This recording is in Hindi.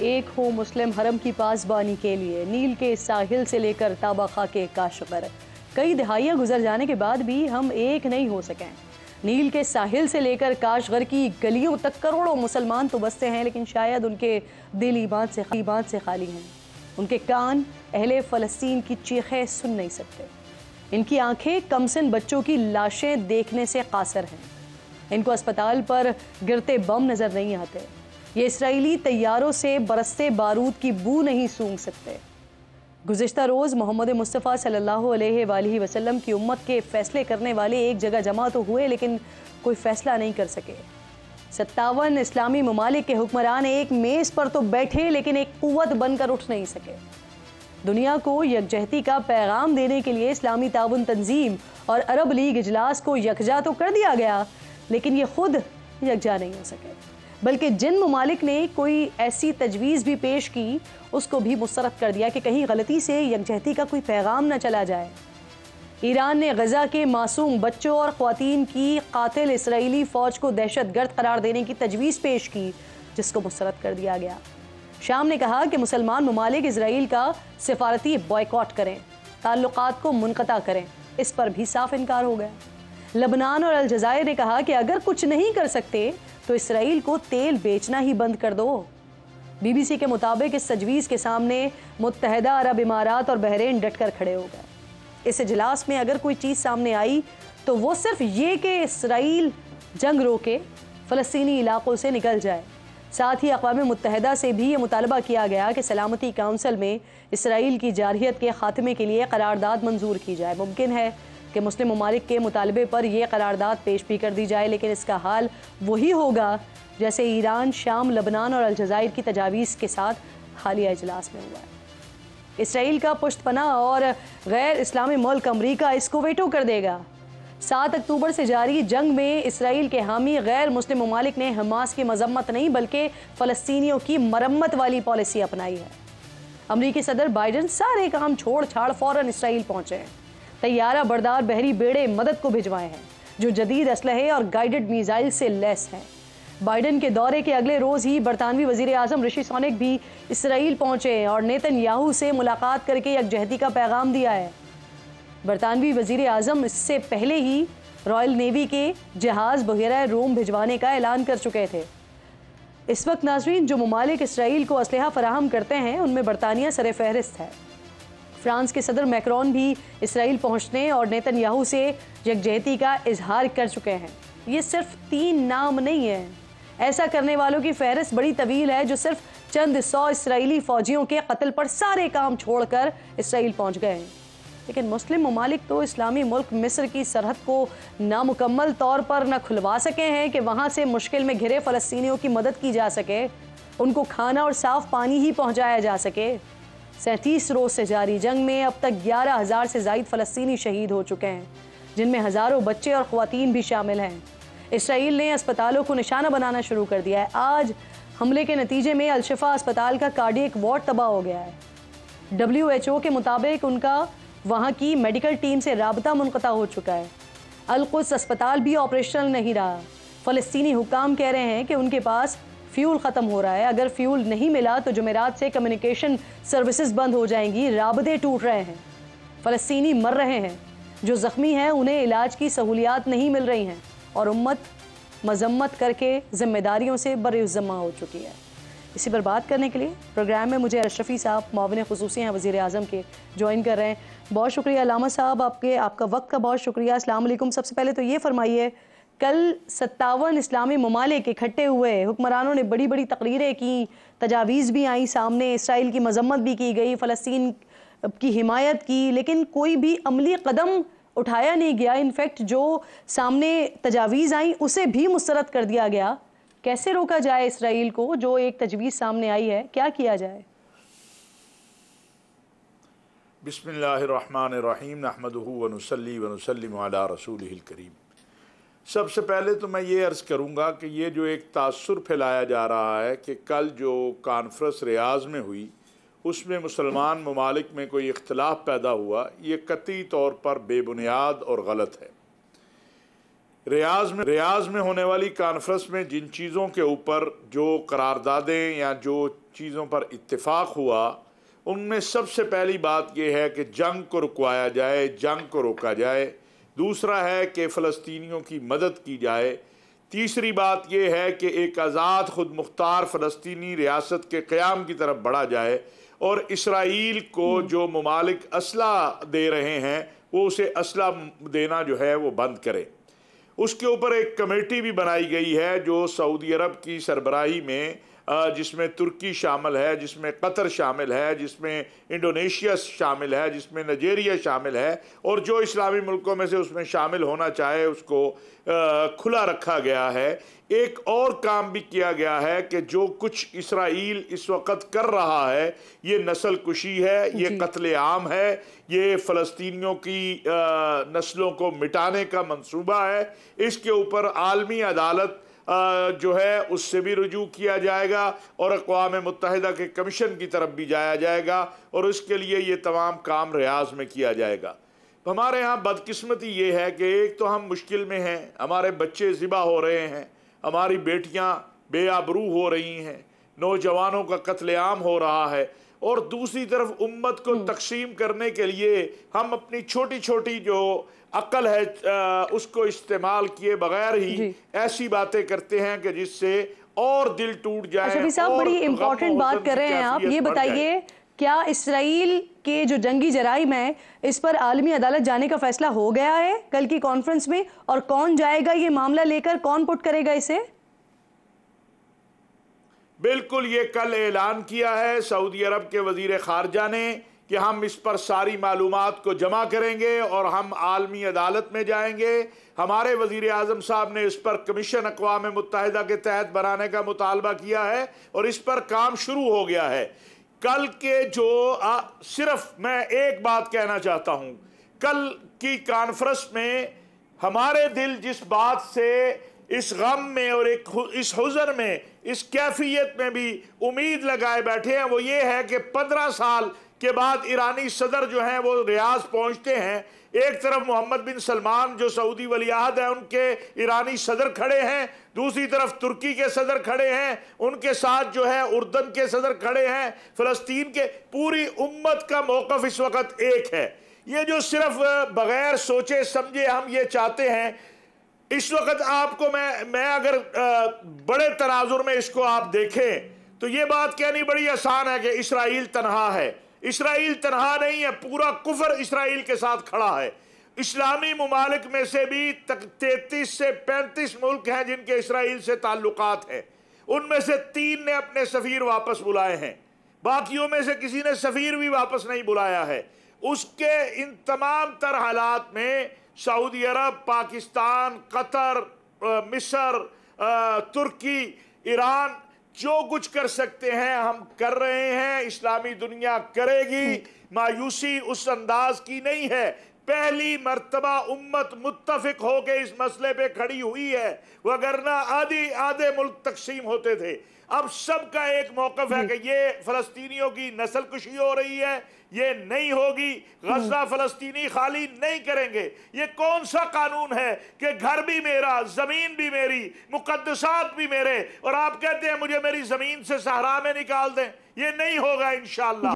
एक हो मुस्लिम हरम की पासबानी के लिए नील के साहिल से लेकर ताबाखा के काशगर, कई दहाइयाँ गुजर जाने के बाद भी हम एक नहीं हो सके। नील के साहिल से लेकर काशगर की गलियों तक करोड़ों मुसलमान तो बसते हैं, लेकिन शायद उनके दिल ईमान से खाली हैं। उनके कान अहले फ़लस्तीन की चीखें सुन नहीं सकते। इनकी आंखें कमसिन बच्चों की लाशें देखने से कासर हैं। इनको अस्पताल पर गिरते बम नजर नहीं आते। ये इसराइली तैयारों से बरसते बारूद की बू नहीं सूंघ सकते। गुज़िश्ता रोज़ मोहम्मद मुस्तफ़ा सल्लल्लाहु अलैहि वसल्लम की उम्मत के फ़ैसले करने वाले एक जगह जमा तो हुए, लेकिन कोई फ़ैसला नहीं कर सके। 57 इस्लामी ममालिक के हुक्मरान एक मेज़ पर तो बैठे, लेकिन एक कुव्वत बनकर उठ नहीं सके। दुनिया को यकजहती का पैगाम देने के लिए इस्लामी ताउन तंजीम और अरब लीग इजलास को यकजा तो कर दिया गया, लेकिन ये खुद यकजा नहीं हो सके। बल्कि जिन ममालिक ने कोई ऐसी तजवीज़ भी पेश की, उसको भी मुस्तरद कर दिया कि कहीं गलती से यकजहती का कोई पैगाम न चला जाए। ईरान ने गज़ा के मासूम बच्चों और ख़वातीन की कातिल इसराइली फ़ौज को दहशतगर्द करार देने की तजवीज़ पेश की, जिसको मुस्तरद कर दिया गया। शाम ने कहा कि मुसलमान ममालिक इसराइल का सिफारती बॉयकॉट करें, ताल्लुकात को मुनक़ता करें। इस पर भी साफ इनकार हो गया। लबनान और अलजायर ने कहा कि अगर कुछ नहीं कर सकते तो इसराइल को तेल बेचना ही बंद कर दो। बीबीसी के मुताबिक इस तजवीज़ के सामने मुत्तहदा अरब इमारात और बहरीन डटकर खड़े हो गए। इस इजलास में अगर कोई चीज़ सामने आई तो वो सिर्फ ये कि इसराइल जंग रोके, फ़लस्तीनी इलाकों से निकल जाए। साथ ही अक़वाम मुत्तहदा से भी ये मुतालबा किया गया कि सलामती काउंसिल में इसराइल की जारहियत के ख़ात्मे के लिए करारदाद मंजूर की जाए। मुमकिन है कि मुस्लिम ममालिक के मुतालबे पर यह करारदाद पेश भी कर दी जाए, लेकिन इसका हाल वही होगा जैसे ईरान, शाम, लबनान और अलजायर की तजावीज़ के साथ हालिया इजलास में हुआ है। इसराइल का पुश्तपना और गैर इस्लामी मुल्क अमरीका इसको वेटो कर देगा। 7 अक्टूबर से जारी जंग में इसराइल के हामी गैर मुस्लिम ममालिक ने हमास की मजम्मत नहीं बल्कि फ़लस्तीनियों की मरम्मत वाली पॉलिसी अपनाई है। अमरीकी सदर बाइडन सारे काम छोड़ छाड़ फ़ौरन इसराइल पहुँचे हैं। तैयारा बरदार बहरी बेड़े मदद को भिजवाए हैं, जो जदीद असलहे और गाइडेड मिसाइल से लैस हैं। बाइडन के दौरे के अगले रोज़ ही बरतानवी वज़ीर आज़म ऋषि सुनक भी इसराइल पहुँचे और नेतन्याहू से मुलाकात करके यकजहती का पैगाम दिया है। बरतानवी वज़ीर आज़म इससे पहले ही रॉयल नेवी के जहाज़ बहिरा रोम भिजवाने का ऐलान कर चुके थे। इस वक्त नाज़रीन, जो ममालिक इसराइल को असलहा फराहम करते हैं उनमें बरतानिया सर फहरिस्त है। फ्रांस के सदर मैक्रोन भी इसराइल पहुंचने और नेतन्याहू से यकजहती का इजहार कर चुके हैं। ये सिर्फ 3 नाम नहीं है, ऐसा करने वालों की फहरिस्त बड़ी तवील है जो सिर्फ चंद 100 इसराइली फ़ौजियों के कत्ल पर सारे काम छोड़कर इसराइल पहुंच गए हैं। लेकिन मुस्लिम ममालिक तो इस्लामी मुल्क मिस्र की सरहद को नामुकम्मल तौर पर न खुलवा सके हैं कि वहाँ से मुश्किल में घिरे फ़लस्तीनियों की मदद की जा सके, उनको खाना और साफ़ पानी ही पहुँचाया जा सके। 37 रोज़ से जारी जंग में अब तक 11,000 से ज़ायद फ़लस्तीनी शहीद हो चुके हैं, जिनमें हज़ारों बच्चे और ख़वातीन भी शामिल हैं। इसराइल ने अस्पतालों को निशाना बनाना शुरू कर दिया है। आज हमले के नतीजे में अल-शिफा अस्पताल का कार्डियक वार्ड तबाह हो गया है। WHO के मुताबिक उनका वहाँ की मेडिकल टीम से राबता मुनक़ता हो चुका है। अल-कुद्स अस्पताल भी ऑपरेशनल नहीं रहा। फ़लस्तीनी हुक्काम कह रहे हैं कि उनके पास फ्यूल ख़त्म हो रहा है। अगर फ्यूल नहीं मिला तो जुमेरात से कम्युनिकेशन सर्विसेज बंद हो जाएंगी। राबते टूट रहे हैं, फ़लस्तीनी मर रहे हैं, जो ज़ख्मी हैं उन्हें इलाज की सहूलियात नहीं मिल रही हैं और उम्मत मजम्मत करके ज़िम्मेदारियों से बर्ज़िम्मा हो चुकी है। इसी पर बात करने के लिए प्रोग्राम में मुझे अशरफी साहब मुआविन ख़ुसूसी हैं वज़ीर आज़म के ज्वाइन कर रहे हैं। बहुत शुक्रिया अल्लामा साहब, आपका वक्त का बहुत शुक्रिया। अस्सलाम वालेकुम। सबसे पहले तो ये फरमाइए, कल 57 इस्लामी ममालिक इकट्ठे हुए, हुक्मरानों ने बड़ी बड़ी तकरीरें की, तजावीज़ भी आई सामने, इसराइल की मजम्मत भी की गई, फ़लस्तीन की हिमायत की, लेकिन कोई भी अमली कदम उठाया नहीं गया। इनफैक्ट जो सामने तजावीज़ आई उसे भी मुस्तरद कर दिया गया। कैसे रोका जाए इसराइल को? जो एक तजवीज़ सामने आई है, क्या किया जाए? बिस्मिल्लाहिर्रहमानिर्रहीम नहमदुहु व नुसल्ली व नुसल्लिमु अला रसूलिहिल करीम। सबसे पहले तो मैं ये अर्ज़ करूँगा कि ये जो एक तासुर फैलाया जा रहा है कि कल जो कॉन्फ्रेंस रियाज़ में हुई उसमें मुसलमान ममालिक में कोई इख्तलाफ पैदा हुआ, ये कतई तौर पर बेबुनियाद और गलत है। रियाज में होने वाली कॉन्फ्रेंस में जिन चीज़ों के ऊपर जो करारदादें या जो चीज़ों पर इत्तेफाक हुआ, उनमें सबसे पहली बात यह है कि जंग को रुकवाया जाए, जंग को रोका जाए। दूसरा है कि फ़लस्तीनियों की मदद की जाए। तीसरी बात यह है कि एक आज़ाद खुद मुख्तार फ़लस्तीनी रियासत के क़याम की तरफ बढ़ा जाए और इसराइल को जो ममालिक असला दे रहे हैं वो उसे असला देना जो है वो बंद करे। उसके ऊपर एक कमेटी भी बनाई गई है जो सऊदी अरब की सरबराही में, जिसमें तुर्की शामिल है, जिसमें कतर शामिल है, जिसमें इंडोनेशिया शामिल है, जिसमें नाइजेरिया शामिल है, और जो इस्लामी मुल्कों में से उसमें शामिल होना चाहे उसको खुला रखा गया है। एक और काम भी किया गया है कि जो कुछ इसराइल इस वक्त कर रहा है ये नस्ल कुशी है, ये कत्ले आम है, ये फ़लस्तीनियों की नस्लों को मिटाने का मंसूबा है। इसके ऊपर आलमी अदालत जो है उससे भी रुजू किया जाएगा और अक़वाम मुत्तहिदा के कमीशन की तरफ भी जाया जाएगा और उसके लिए ये तमाम काम रियाज में किया जाएगा। हमारे यहाँ बदकिस्मती ये है कि एक तो हम मुश्किल में हैं, हमारे बच्चे ज़िबा हो रहे हैं, हमारी बेटियाँ बेआबरू हो रही हैं, नौजवानों का कत्लेआम हो रहा है, और दूसरी तरफ उम्मत को तकसीम करने के लिए हम अपनी छोटी छोटी जो अक्ल है उसको इस्तेमाल किए बगैर ही ऐसी बातें करते हैं कि जिससे और दिल टूट जाए। अच्छा साहब, बड़ी इंपॉर्टेंट बात कर रहे हैं आप। ये बताइए, क्या इसराइल के जो जंगी जराइम है इस पर आलमी अदालत जाने का फैसला हो गया है कल की कॉन्फ्रेंस में, और कौन जाएगा ये मामला लेकर, कौन पुट करेगा इसे? बिल्कुल, ये कल ऐलान किया है सऊदी अरब के वजीर खारजा ने कि हम इस पर सारी मालूमात को जमा करेंगे और हम आलमी अदालत में जाएंगे। हमारे वजीर आज़म साहब ने इस पर कमीशन अक़वाम मुत्तहिदा के तहत बनाने का मुतालबा किया है और इस पर काम शुरू हो गया है। कल के जो सिर्फ मैं एक बात कहना चाहता हूँ, कल की कॉन्फ्रेंस में हमारे दिल जिस बात से इस गम में और इस हुज़र में, इस कैफियत में भी उम्मीद लगाए बैठे हैं, वो ये है कि 15 साल के बाद ईरानी सदर जो हैं वो रियाज पहुंचते हैं। एक तरफ मोहम्मद बिन सलमान जो सऊदी वलीअहद है उनके ईरानी सदर खड़े हैं, दूसरी तरफ तुर्की के सदर खड़े हैं, उनके साथ जो है उर्दन के सदर खड़े हैं, फ़लस्तीन के, पूरी उम्मत का मौक़िफ़ इस वक्त एक है। ये जो सिर्फ बग़ैर सोचे समझे हम ये चाहते हैं, इस वक्त आपको मैं अगर बड़े तनाजुर में इसको आप देखें तो ये बात कहनी बड़ी आसान है कि इसराइल तनहा है। इसराइल तनहा नहीं है, पूरा कुफर इसराइल के साथ खड़ा है। इस्लामी ममालिक में से भी 33 से 35 मुल्क हैं जिनके इसराइल से ताल्लुकात हैं, उनमें से 3 ने अपने सफ़ीर वापस बुलाए हैं, बाकियों में से किसी ने सफ़ीर भी वापस नहीं बुलाया है। उसके इन तमाम तर हालात में सऊदी अरब, पाकिस्तान, कतर, मिस्र, तुर्की, ईरान जो कुछ कर सकते हैं हम कर रहे हैं, इस्लामी दुनिया करेगी। मायूसी उस अंदाज की नहीं है। पहली मर्तबा उम्मत मुत्तफिक होकर इस मसले पे खड़ी हुई है, वगरना आधे मुल्क तकसीम होते थे। अब सबका एक मौक़िफ़ है कि ये फ़लस्तीनियों की नस्ल कुशी हो रही है, ये नहीं होगी, गज़ा फ़लस्तीनी खाली नहीं करेंगे। ये कौन सा कानून है कि घर भी मेरा, ज़मीन भी मेरी, मुक़द्दसात भी मेरे, और आप कहते हैं मुझे मेरी ज़मीन से सहरा में निकाल दें? ये नहीं होगा इंशाअल्लाह।